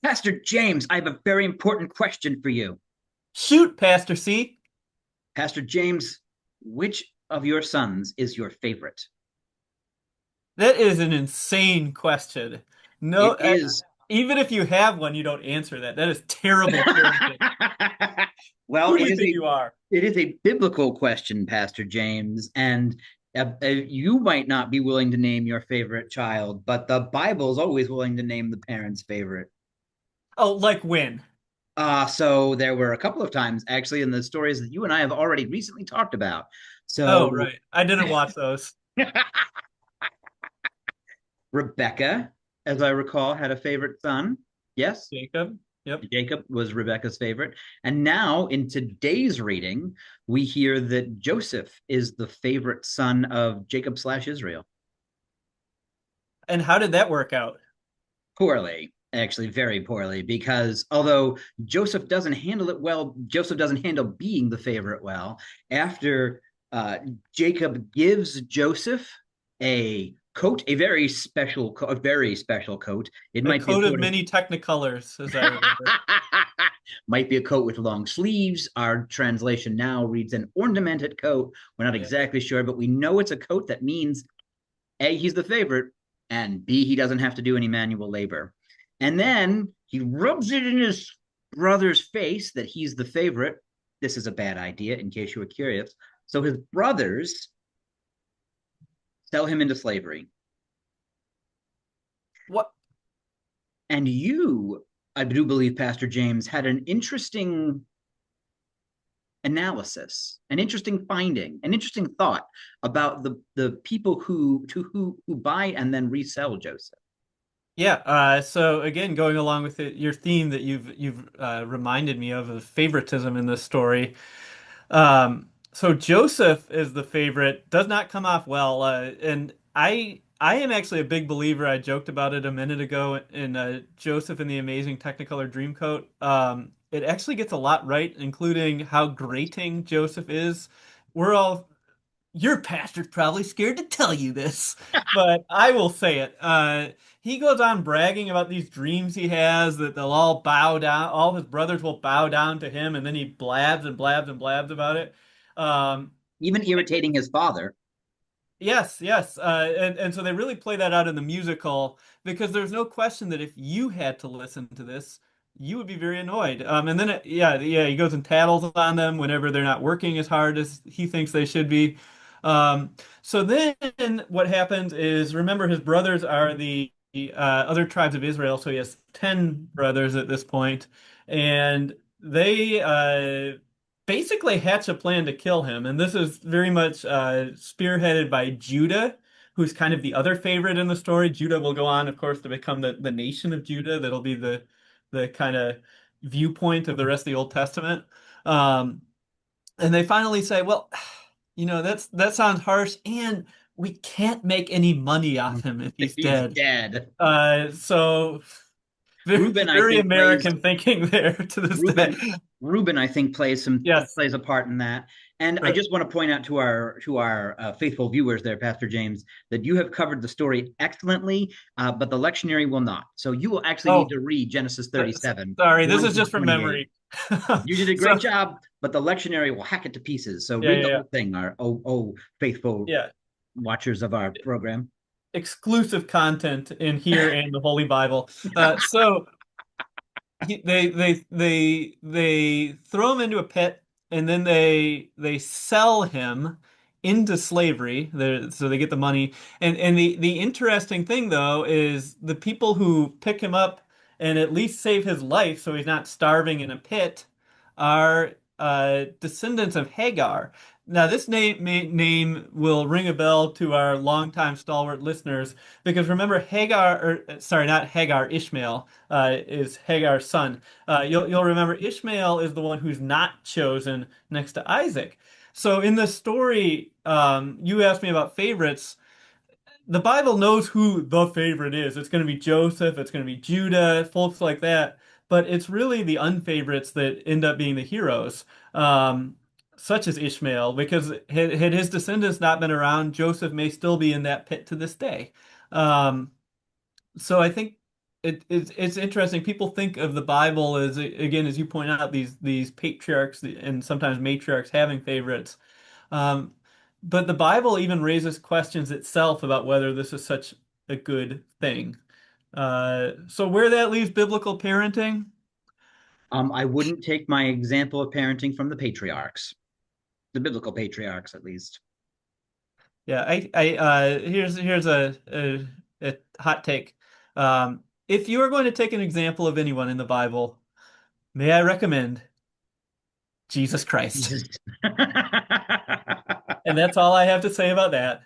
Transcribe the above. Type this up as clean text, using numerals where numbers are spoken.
Pastor James, I have a very important question for you. Shoot, Pastor C. Pastor James, which of your sons is your favorite? That is an insane question. No, It is. even if you have one, you don't answer that. That is terrible parenting. Well, Who do you think you are? it is a biblical question, Pastor James, and you might not be willing to name your favorite child, but the Bible is always willing to name the parent's favorite. Oh, like when? So there were a couple of times actually in the stories that you and I have already recently talked about. Oh, So right. I didn't watch those. Rebecca, as I recall, had a favorite son. Yes, Jacob. Yep. Jacob was Rebecca's favorite. And now in today's reading, we hear that Joseph is the favorite son of Jacob slash Israel. And how did that work out? Poorly, actually, very poorly, because although Joseph doesn't handle it well, Joseph doesn't handle being the favorite well. After uh, Jacob gives Joseph a coat, a very special coat. It A might be a coat of coat of many technicolors, as I remember. might be a coat with long sleeves. Our translation now reads an ornamented coat. We're not Yeah. exactly sure, but we know it's a coat that means A, he's the favorite, and B, he doesn't have to do any manual labor. And then he rubs it in his brother's face that he's the favorite. This is a bad idea, in case you were curious. So his brothers sell him into slavery. What? And you, I do believe, Pastor James, had an interesting analysis, an interesting finding, an interesting thought about the people who buy and then resell Joseph. Yeah. So again, going along with your theme that you've reminded me of favoritism in this story. So Joseph is the favorite, does not come off well, and I am actually a big believer. I joked about it a minute ago in Joseph and the Amazing Technicolor Dreamcoat. It actually gets a lot right, including how grating Joseph is. We're all Your pastor's probably scared to tell you this, but I will say it. He goes on bragging about these dreams he has that they'll all bow down, all his brothers will bow down to him, and then he blabs and blabs and blabs about it. Um, Even irritating his father. yes, yes, and so they really play that out in the musical because there's no question that if you had to listen to this, you would be very annoyed. And then he goes and tattles on them whenever they're not working as hard as he thinks they should be. So then what happens is, remember, his brothers are the other tribes of Israel, so he has 10 brothers at this point, and they basically hatch a plan to kill him. And this is very much spearheaded by Judah, who's kind of the other favorite in the story. Judah will go on, of course, to become the nation of Judah. That'll be the kind of viewpoint of the rest of the Old Testament. Um, and they finally say, well, that sounds harsh, and we can't make any money off him if he's He's dead. dead. So very, Ruben, I very think, plays American thinking there to this day. Ruben, I think, Yes, plays a part in that. And I right. just want to point out to our faithful viewers there, Pastor James, that you have covered the story excellently, but the lectionary will not. So you will actually need Oh, to read Genesis 37, sorry, this 1 is through just from 28. memory. You did a So, great job, but the lectionary will hack it to pieces. So yeah, read yeah, the yeah. whole thing, our faithful Yeah. watchers of our program. Exclusive content in here and the Holy Bible. So they throw him into a pit, and then they sell him into slavery. So they get the money. And the interesting thing though is the people who pick him up and at least save his life so he's not starving in a pit are descendants of Hagar. Now, this name will ring a bell to our longtime stalwart listeners because remember Hagar, or sorry, not Hagar, Ishmael is Hagar's son. You'll remember Ishmael is the one who's not chosen next to Isaac. So in the story, you asked me about favorites. The Bible knows who the favorite is. It's going to be Joseph, it's going to be Judah, folks like that. But it's really the unfavorites that end up being the heroes, such as Ishmael, because had his descendants not been around, Joseph may still be in that pit to this day. Um, so I think it's interesting. People think of the Bible as, again, as you point out, these patriarchs and sometimes matriarchs having favorites. Um, but the Bible even raises questions itself about whether this is such a good thing. So where that leaves biblical parenting, I wouldn't take my example of parenting from the patriarchs, the biblical patriarchs, at least. yeah, here's a hot take. If you are going to take an example of anyone in the Bible, may I recommend Jesus Christ? Jesus. And that's all I have to say about that.